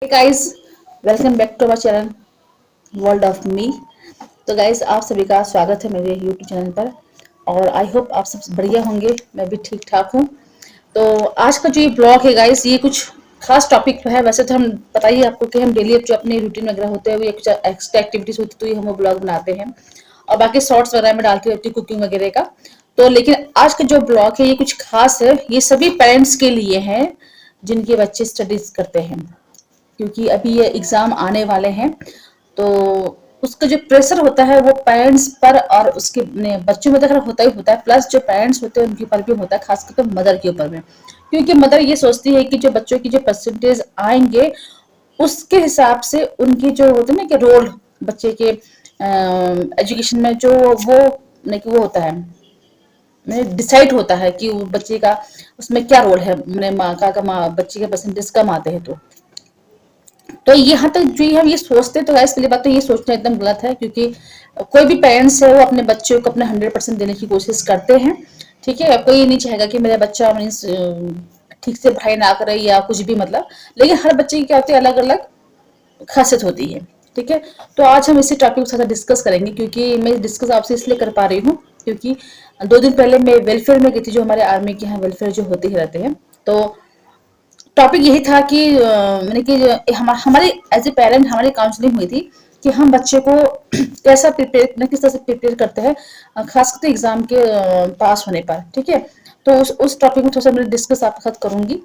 Guys, welcome back to our channel world of me. तो guys, आप सभी का स्वागत है मेरे यूट्यूब चैनल पर और आई होप आप सब बढ़िया होंगे। मैं भी ठीक ठाक हूँ। तो आज का जो ये ब्लॉग है गाइस, ये कुछ खास टॉपिक पे है। वैसे तो हम बताइए आपको कि हम डेली जो अपने रूटीन वगैरह होते हैं वो कुछ एक्स्ट्रा एक्टिविटीज होती है तो ये हम वो ब्लॉग बनाते हैं और बाकी शॉर्ट्स वगैरह में डालती रहती हूँ कुकिंग वगैरह का। तो लेकिन आज का जो ब्लॉग है ये कुछ खास है। ये सभी पेरेंट्स के लिए है जिनके बच्चे स्टडीज करते हैं, क्योंकि अभी ये एग्जाम आने वाले हैं। तो उसका जो प्रेशर होता है वो पेरेंट्स पर और उसके बच्चों में तो खैर होता ही होता है, प्लस जो पेरेंट्स होते हैं उनके ऊपर भी होता है, खासकर तो मदर के ऊपर में। क्योंकि मदर ये सोचती है कि जो बच्चों की जो परसेंटेज आएंगे उसके हिसाब से उनकी जो होते हैं ना कि रोल बच्चे के एजुकेशन में जो वो नहीं कि वो होता है, डिसाइड होता है कि वो बच्चे का उसमें क्या रोल है। मैंने माँ का माँ बच्चे के परसेंटेज कम आते हैं तो यहाँ तक जो हम ये सोचते हैं तो गैस पहली बात तो ये सोचना एकदम गलत है, क्योंकि कोई भी पेरेंट्स है वो अपने बच्चों को अपने 100% देने की कोशिश करते हैं। ठीक है, कोई ये नहीं चाहेगा कि मेरा बच्चा मीन्स ठीक से पढ़ाई ना करे या कुछ भी, मतलब। लेकिन हर बच्चे की क्या होती है, अलग अलग खासियत होती है। ठीक है, तो आज हम इसी टॉपिक के साथ डिस्कस करेंगे, क्योंकि मैं डिस्कस आपसे इसलिए कर पा रही हूँ क्योंकि 2 दिन पहले मैं वेलफेयर में गई थी, जो हमारे आर्मी के यहाँ वेलफेयर जो होते ही रहते हैं। तो टॉपिक यही था कि मैंने कि हमारी एज ए पेरेंट हमारी काउंसलिंग हुई थी कि हम बच्चे को कैसा प्रिपेयर किस तरह से प्रिपेयर करते हैं, खासकर एग्जाम के पास होने पर। ठीक है, तो उस टॉपिक में थोड़ा सा मैं डिस्कस आपके साथ करूंगी।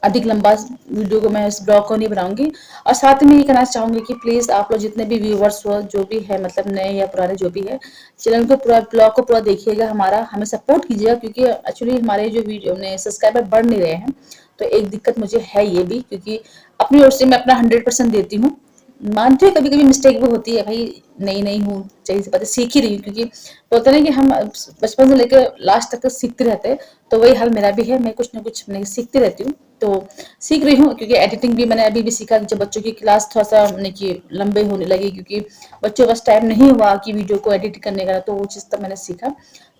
अधिक लंबा वीडियो को मैं इस ब्लॉग को नहीं बनाऊंगी। और साथ में ये कहना चाहूंगी कि प्लीज आप लोग जितने भी व्यूवर्स हो, जो भी है, मतलब नए या पुराने जो भी है, चैनल को पूरा ब्लॉग को पूरा देखिएगा, हमारा हमें सपोर्ट कीजिएगा, क्योंकि एक्चुअली हमारे जो वीडियो ने सब्सक्राइबर बढ़ नहीं रहे हैं। तो एक दिक्कत मुझे है ये भी, क्योंकि अपनी ओर से मैं अपना 100% देती हूँ। मानती हूँ कभी कभी मिस्टेक भी होती है भाई, नई नई हूँ, चाहिए से बातें सीख ही रही हूँ, क्योंकि बोलते ना कि हम बचपन से लेकर लास्ट तक तो सीखते रहते हैं। तो वही हाल मेरा भी है, मैं कुछ ना कुछ मैं सीखती रहती हूँ। तो सीख रही हूँ, क्योंकि एडिटिंग भी मैंने अभी भी सीखा। जब बच्चों की क्लास थोड़ा सा कि लंबे होने लगी, क्योंकि बच्चों के पास टाइम नहीं हुआ कि वीडियो को एडिट करने का, तो वो चीज़ तब मैंने सीखा।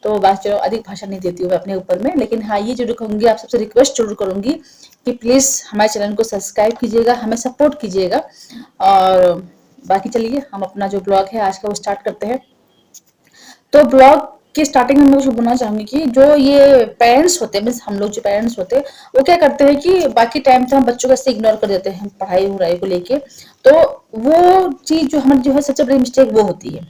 तो बात चलो अधिक भाषा नहीं देती हूँ मैं अपने ऊपर में, लेकिन हाँ ये जरूर कहूँगी, आप सबसे रिक्वेस्ट जरूर करूँगी कि प्लीज़ हमारे चैनल को सब्सक्राइब कीजिएगा, हमें सपोर्ट कीजिएगा। और बाकी चलिए हम अपना जो ब्लॉग है आज का वो स्टार्ट करते हैं। तो ब्लॉग की स्टार्टिंग में मैं कुछ बोलना चाहूंगी कि जो ये पेरेंट्स होते हैं, मीन्स हम लोग जो पेरेंट्स होते हैं, वो क्या करते हैं कि बाकी टाइम तो हम बच्चों को ऐसे इग्नोर कर देते हैं पढ़ाई वढ़ाई को लेके। तो वो चीज जो हमारी जो है सबसे बड़ी मिस्टेक वो होती है,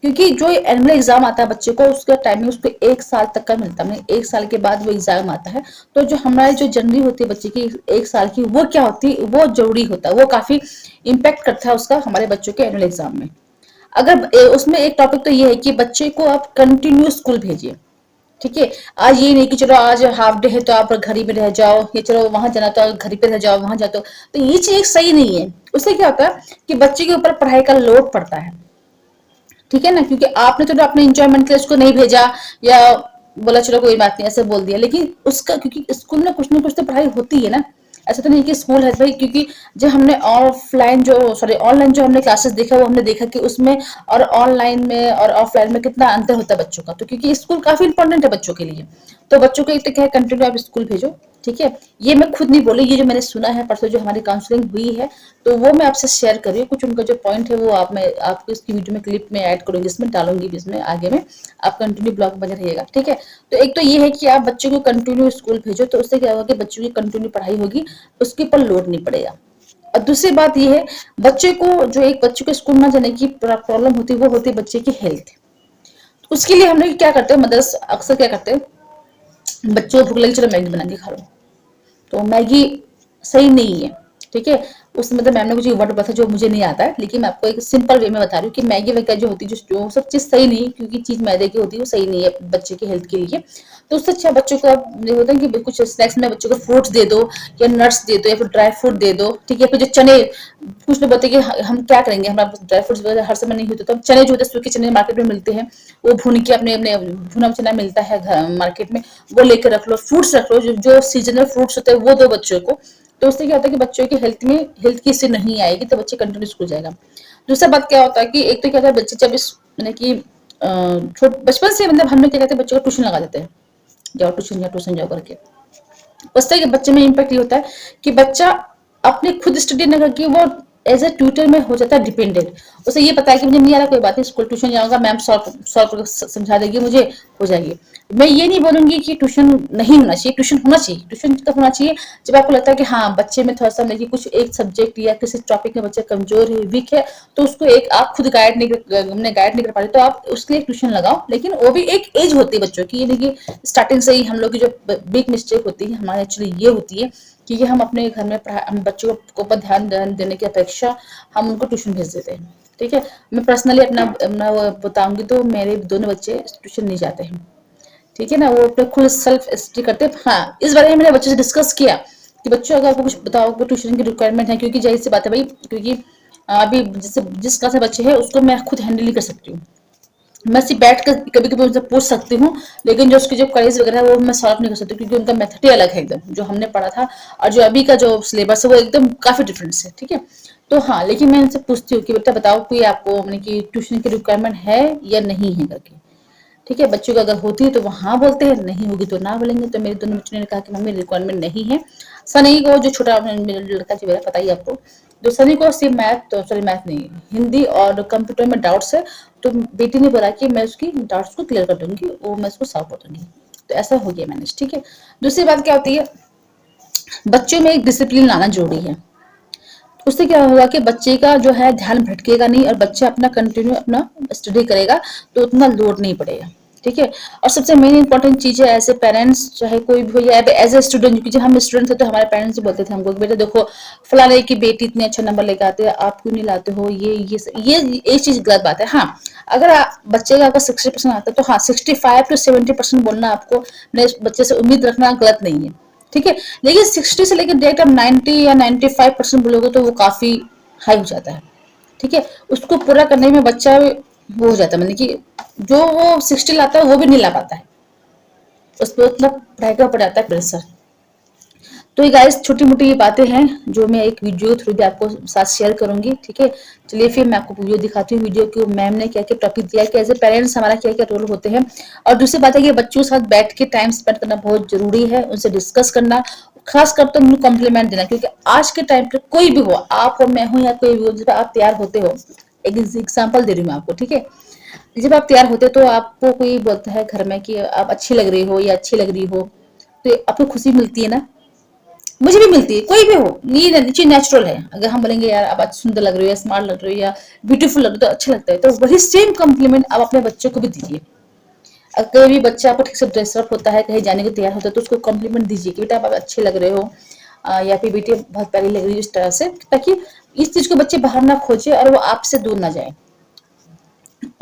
क्योंकि जो एनुअल एग्जाम आता है बच्चे को, उसका टाइमिंग उसको 1 साल तक का मिलता है, 1 साल के बाद वो एग्जाम आता है। तो जो हमारी जो जर्नी होती है बच्चे की 1 साल की, वो क्या होती है, वो जरूरी होता है, वो काफी इम्पेक्ट करता है उसका हमारे बच्चों के एनुअल एग्जाम में। अगर उसमें एक टॉपिक तो ये है कि बच्चे को आप कंटिन्यू स्कूल भेजिए। ठीक है, आज ये नहीं कि चलो आज हाफ डे है तो आप घर ही में रह जाओ, या चलो वहां जाना तो घर पे रह जाओ, वहां जाते हो, तो ये चीज सही नहीं है। उससे क्या होता है कि बच्चे के ऊपर पढ़ाई का लोड पड़ता है। ठीक है ना, क्योंकि आपने तो अपने इंजॉयमेंट के लिए उसको नहीं भेजा, या बोला चलो कोई बात नहीं ऐसे बोल दिया, लेकिन उसका क्योंकि स्कूल में कुछ ना कुछ तो पढ़ाई होती है ना। ऐसा तो नहीं कि स्कूल है भाई, क्योंकि जब हमने ऑफलाइन जो सॉरी ऑनलाइन जो हमने क्लासेस देखा, वो हमने देखा कि उसमें और ऑनलाइन में और ऑफलाइन में कितना अंतर होता है बच्चों का। तो क्योंकि स्कूल काफी इंपॉर्टेंट है बच्चों के लिए, तो बच्चों को एक तो क्या है, कंटिन्यू आप स्कूल भेजो। ठीक है, ये मैं खुद नहीं बोली, ये जो मैंने सुना है परसों जो हमारी काउंसलिंग हुई है, तो वो मैं आपसे शेयर कर रही हूँ। कुछ उनका जो पॉइंट है वो आप मैं आपको इसकी वीडियो में क्लिप में ऐड करूंगी, इसमें डालूंगी भी, इसमें आगे में आप कंटिन्यू ब्लॉग बने रहिएगा। ठीक है, तो एक तो ये है कि आप बच्चों को कंटिन्यू स्कूल भेजो, तो उससे क्या होगा कि बच्चों की कंटिन्यू पढ़ाई होगी, उसके ऊपर लोड नहीं पड़ेगा। और दूसरी बात ये है, बच्चे को जो एक बच्चे को स्कूल में जाने की प्रॉब्लम होती है, वो होती है बच्चे की हेल्थ। उसके लिए हम लोग क्या करते हैं, मदर्स अक्सर क्या करते हैं, बच्चों को भूख लगी चलो मैगी बना के खा लो। तो मैगी सही नहीं है। ठीक है, उस मतलब मैम ने मुझे वर्ड बताया जो मुझे नहीं आता है, लेकिन मैं आपको एक सिंपल वे में बता रही हूँ कि मैगी वगैरह जो होती है, जो सब चीज सही नहीं है, क्योंकि चीज मैदे की होती है, वो सही नहीं है बच्चे की हेल्थ के लिए। तो उससे अच्छा बच्चों को आप ये होता है कि कुछ स्नैक्स में बच्चों को फ्रूट्स दे दो, या नट्स दे दो, या फिर ड्राई फ्रूट दे दो। ठीक है, फिर जो चने, कुछ लोग बोलते हैं कि हम क्या करेंगे, हमारे पास ड्राई फ्रूट्स वगैरह हर समय नहीं होते, तो चने जो होते हैं सूखे चने मार्केट में मिलते हैं, वो भून के अपने अपने भुना चना मिलता है मार्केट में, वो लेकर रख लो। फ्रूट्स रख लो, जो सीजनल फ्रूट्स होते हैं वो दो बच्चों को। तो उससे क्या होता है कि बच्चों की हेल्थ की इससे नहीं आएगी, तो बच्चे कंटिन्यू स्कूल जाएगा। दूसरा बात क्या होता है कि एक तो क्या होता है, बच्चे जब इस मैंने कि बचपन से मतलब हम लोग क्या कहते हैं, बच्चों को ट्यूशन लगा देते हैं, जाओ ट्यूशन जाओ करके। उससे बच्चे में इम्पैक्ट ये होता है कि बच्चा अपने खुद स्टडी न करके वो एज ए ट्यूटर में हो जाता है डिपेंडेंट। उसे ये पता है कि मुझे नहीं आ रहा, कोई बात नहीं, स्कूल ट्यूशन जाऊंगा, मैम सॉल्व सॉल्व समझा देगी मुझे, हो जाएगी। मैं ये नहीं बोलूंगी कि ट्यूशन नहीं होना चाहिए, ट्यूशन होना चाहिए। ट्यूशन कब होना चाहिए? जब आपको लगता है कि हाँ बच्चे में थोड़ा सा मतलब कि कुछ एक सब्जेक्ट या किसी टॉपिक में बच्चा कमजोर है, वीक है, तो उसको एक आप खुद गाइड नहीं कर पा रहे, तो आप उसके लिए ट्यूशन लगाओ। लेकिन वो भी एक एज होती है बच्चों की, ये नहीं कि स्टार्टिंग से ही हम लोग की जो बिग मिस्टेक होती है हमारे एक्चुअली ये होती है कि हम अपने घर में हम बच्चों को ऊपर ध्यान देने की अपेक्षा हम उनको ट्यूशन भेज देते हैं। ठीक है, मैं पर्सनली अपना अपना वो बताऊंगी तो मेरे दोनों बच्चे ट्यूशन नहीं जाते हैं। ठीक है ना, वो अपने खुद सेल्फ स्टडी करते हैं। हाँ, इस बारे में मैंने बच्चों से डिस्कस किया कि बच्चों अगर आपको कुछ बताओ, आपको ट्यूशन की रिक्वायरमेंट है, क्योंकि जाहिर सी बात है भाई, क्योंकि अभी जिस क्लास में बच्चे हैं उसको मैं खुद हैंडल नहीं कर सकती हूँ। मैं सिर्फ बैठ कर कभी कभी उनसे पूछ सकती हूँ, लेकिन जो उसकी जो क्वेरीज वगैरह है वो मैं सॉल्व नहीं कर सकती, क्योंकि उनका मेथड ही अलग है एकदम, जो हमने पढ़ा था और जो अभी का जो सिलेबस है वो एकदम काफी डिफरेंस है। ठीक है, तो हाँ, लेकिन मैं उनसे पूछती हूँ कि बेटा बताओ कोई आपको मतलब कि ट्यूशन की रिक्वायरमेंट है या नहीं है करके। ठीक है, बच्चों को अगर होती है तो वो हाँ बोलते हैं, नहीं होगी तो ना बोलेंगे। तो मेरे दोनों बच्चों ने कहा कि मम्मी रिक्वायरमेंट नहीं है। सनी को, जो छोटा मेरा लड़का जो है, पता ही आपको, जो सनी को सिर्फ मैथ, तो सॉरी मैथ नहीं, हिंदी और कंप्यूटर में डाउट्स है, तो बेटी ने बोला कि मैं उसकी डाउट्स को क्लियर कर दूंगी, वो मैं उसको सॉल्व कर दूंगी। तो ऐसा हो गया मैनेज। ठीक है, दूसरी बात क्या होती है, बच्चों में एक डिसिप्लिन लाना जरूरी है। उससे क्या होगा कि बच्चे का जो है ध्यान भटकेगा नहीं और बच्चा अपना कंटिन्यू अपना स्टडी करेगा, तो उतना लोड नहीं पड़ेगा। ठीक है, और सबसे मेन इंपॉर्टेंट चीज है, एज ए पेरेंट्स चाहे कोई भी हो या एज ए स्टूडेंट, क्योंकि हम स्टूडेंट थे तो हमारे पेरेंट्स भी बोलते थे हमको, बेटा देखो फलाने की बेटी इतने अच्छा नंबर लेके आते हैं, आप क्यों नहीं लाते हो, ये चीज गलत बात है। हाँ, अगर बच्चे का अगर 60% आता है तो हाँ 65 to 70% बोलना आपको अपने बच्चे से उम्मीद रखना गलत नहीं है। ठीक है, लेकिन 60 से लेकर डायरेक्ट आप 90 या 95% बोलोगे तो वो काफी हाई हो जाता है। ठीक है, उसको पूरा करने में बच्चा वो हो जाता है, मतलब कि जो वो 60 लाता है वो भी नहीं ला पाता है, उस पर उतना पढ़ाई का पड़ जाता है प्रेशर। तो ये गाइस छोटी मोटी ये बातें हैं जो मैं एक वीडियो थ्रू भी आपको साथ शेयर करूंगी। ठीक है, चलिए फिर मैं आपको वीडियो दिखाती हूँ, वीडियो को मैम ने क्या क्या टॉपिक दिया है कि एज ए पेरेंट्स हमारा क्या क्या रोल होते हैं। और दूसरी बात है कि बच्चों के साथ बैठ के टाइम स्पेंड करना बहुत जरूरी है, उनसे डिस्कस करना, खास कर तो उनको कॉम्प्लीमेंट देना, क्योंकि आज के टाइम पे कोई भी हो, आप हो, मैं हूँ, या कोई भी हो, जब आप तैयार होते हो, एक एग्जाम्पल दे रही हूँ मैं आपको। ठीक है, जब आप तैयार होते हो तो आपको कोई बोलता है घर में कि आप अच्छी लग रही हो या अच्छी लग रही हो, तो आपको खुशी मिलती है ना, मुझे भी मिलती है, कोई भी हो, ये चीज नेचुरल है। अगर हम बोलेंगे यार आप आज सुंदर लग रही हो या स्मार्ट लग रही हो या ब्यूटीफुल लग रही हो, तो अच्छा लगता है, तो वही सेम कॉम्प्लीमेंट आप अपने बच्चों को भी दीजिए। अगर कोई भी बच्चा आपको ठीक से ड्रेसअप होता है, कहीं जाने को तैयार होता है, तो उसको कॉम्प्लीमेंट दीजिए कि बेटा आप अच्छे लग रहे हो, या फिर बेटी बहुत प्यारी लग रही है, इस तरह से, ताकि इस चीज को बच्चे बाहर ना खोजे और वो आपसे दूर ना जाए।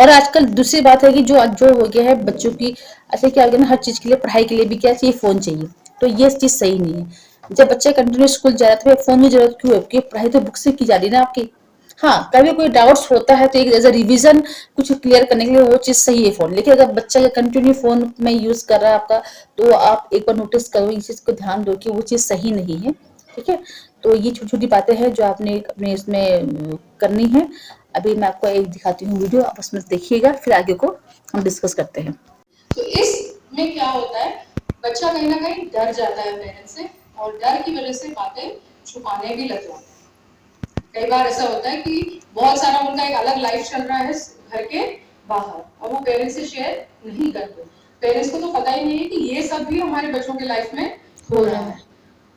और आजकल दूसरी बात है कि जो जो हो गया है बच्चों की, ऐसे क्या हो गया ना, हर चीज के लिए, पढ़ाई के लिए भी क्या चाहिए, फोन चाहिए। तो ये चीज सही नहीं है। जब बच्चा कंटिन्यू स्कूल जा रहा है तो फोन की जरूरत क्यों है, क्योंकि पढ़ाई तो बुक से की जा रही है ना आपकी। हाँ, कभी कोई डाउट्स होता है तो एक एज अ रिविजन कुछ क्लियर करने के लिए वो चीज सही है फोन, लेकिन अगर बच्चा कंटिन्यू फोन में यूज कर रहा है आपका, तो आप एक बार नोटिस करो, इस चीज को ध्यान दो कि वो चीज सही नहीं है। ठीक है, तो ये छोटी छोटी बातें हैं जो आपने अपने इसमें करनी है। अभी मैं आपको एक दिखाती हूँ वीडियो, आप उसमें देखिएगा, फिर आगे को हम डिस्कस करते हैं। तो इसमें क्या होता है, बच्चा कहीं ना कहीं डर जाता है पेरेंट्स से, और डर की वजह से बातें छुपाने भी लग जाता है। कई बार ऐसा होता है कि बहुत सारा उनका एक अलग लाइफ चल रहा है घर के बाहर, और वो पेरेंट्स से शेयर नहीं करते। पेरेंट्स को तो पता ही नहीं है कि ये सब भी हमारे बच्चों के लाइफ में हो रहा है।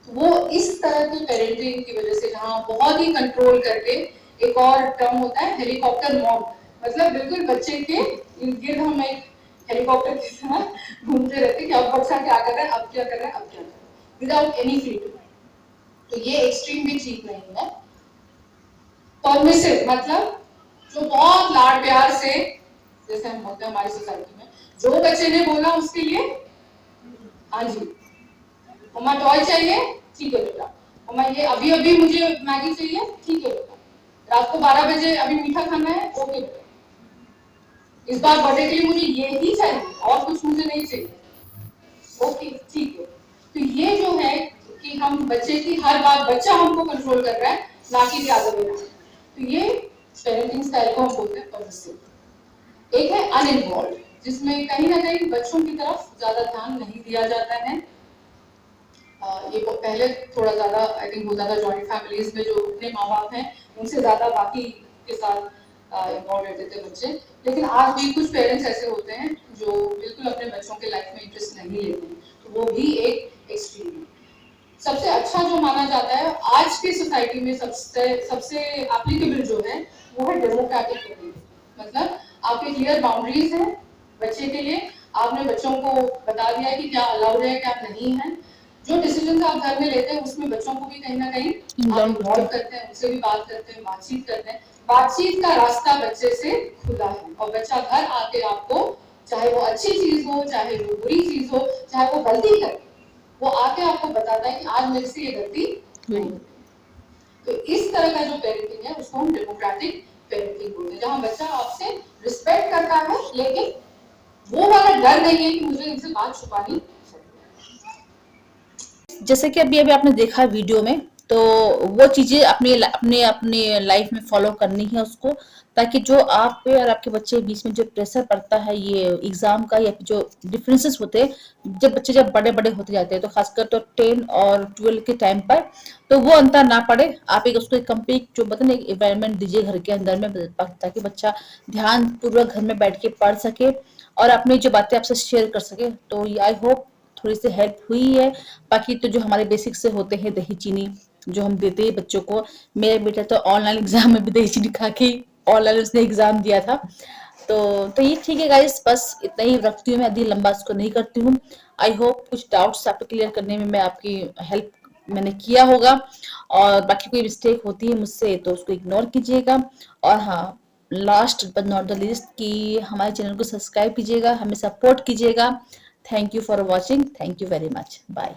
तो वो इस तरह की पेरेंटिंग की वजह से, जहाँ बहुत ही कंट्रोल करके, एक और टर्म होता है हेलीकॉप्टर मॉम, मतलब बिल्कुल बच्चे के इर्द गिर्द हम एक हेलीकॉप्टर की तरह घूमते रहते कि अब बच्चा क्या कर रहा है, अब क्या कर रहा है, अब क्या कर रहा है, विदाउट एनी फ्रीडम। तो ये एक्सट्रीम भी ठीक नहीं है। परमिसिव मतलब जो बहुत लाड प्यार से, जैसे हम होते हैं हमारी सोसाइटी में, जो बच्चे ने बोला उसके लिए हाँ जी, मम्मा टॉय चाहिए, ठीक है बेटा, मम्मा ये अभी अभी मुझे मैगी चाहिए, ठीक है बेटा, रात को 12 बजे अभी मीठा खाना है, ओके बेटा, इस बार बर्थडे के लिए मुझे ये ही चाहिए और कुछ मुझे नहीं चाहिए, ओके ठीक है। तो ये जो है कि हम बच्चे की हर बात, बच्चा हमको कंट्रोल कर रहा है, ना कि अदर वे। तो ये पेरेंटिंग स्टाइल को हम बोलते हैं परमिसिव। एक है अनइन्वॉल्व, जिसमें कहीं ना कहीं बच्चों की तरफ ज्यादा ध्यान नहीं दिया जाता है, ये पहले थोड़ा ज्यादा आई थिंक होता था जॉइंट फैमिलीज में, जो अपने माँ बाप हैं उनसे ज्यादा बाकी के साथ इन्वॉल्व रहते थे बच्चे। लेकिन आज भी कुछ पेरेंट्स ऐसे होते हैं जो बिल्कुल अपने बच्चों के लाइफ में इंटरेस्ट नहीं लेते हैं, तो वो भी एक एक्सट्रीम है। सबसे अच्छा जो माना जाता है आज की सोसाइटी में, सबसे सबसे एप्लीकेबल जो है वो है डेमोक्रेटिक पेरेंटिंग। मतलब आपके क्लियर बाउंड्रीज हैं बच्चे के लिए, आपने बच्चों को बता दिया है कि क्या अलाउड है क्या नहीं है। जो डिसीजन आप घर में लेते हैं उसमें बच्चों को भी कहीं ना कहीं आप इन्वॉल्व करते हैं, उनसे भी बात करते हैं, बातचीत करते हैं। बातचीत का रास्ता बच्चे से खुला है और बच्चा घर आके आपको, चाहे वो अच्छी चीज हो चाहे वो बुरी चीज हो, चाहे वो गलती करे, वो आके आपको बताता है कि आज मेरे से ये गलती हुई। तो इस तरह का जो पेरेंटिंग है उसको हम डेमोक्रेटिक पेरेंटिंग बोलते हैं, जहाँ बच्चा आपसे रिस्पेक्ट करता है लेकिन वो वाला डर नहीं है कि मुझे इनसे बात छुपानी। जैसे कि अभी अभी आपने देखा वीडियो में, तो वो चीजें अपने अपने अपने लाइफ में फॉलो करनी है उसको, ताकि जो आप पे और आपके बच्चे के बीच में जो प्रेशर पड़ता है ये एग्जाम का, या जो डिफरेंसेस होते हैं जब बच्चे जब बड़े बड़े होते जाते हैं, तो खासकर तो 10 और 12 के टाइम पर, तो वो अंतर ना पड़े। आप एक उसको कंप्लीट जो बताए ना एनवायरनमेंट दीजिए घर के अंदर में, ताकि बच्चा ध्यान पूर्वक घर में बैठ के पढ़ सके और अपनी जो बातें आपसे शेयर कर सके। तो आई होप थोड़ी सी हेल्प हुई है। बाकी तो जो हमारे बेसिक से होते हैं दही चीनी जो हम देते हैं बच्चों को, मेरा बेटा तो ऑनलाइन एग्जाम में भी दही चीनी खा के ऑनलाइन उसने एग्जाम दिया था। तो ये ठीक है गाइस, बस इतना ही रखती हूँ मैं, अधिक लंबा इसको नहीं करती हूँ। आई होप कुछ डाउट्स आपको क्लियर करने में मैं आपकी हेल्प मैंने किया होगा, और बाकी कोई मिस्टेक होती है मुझसे तो उसको इग्नोर कीजिएगा। और हाँ, last but not the least कि हमारे चैनल को सब्सक्राइब कीजिएगा, हमें सपोर्ट कीजिएगा। Thank you for watching, thank you very much, bye.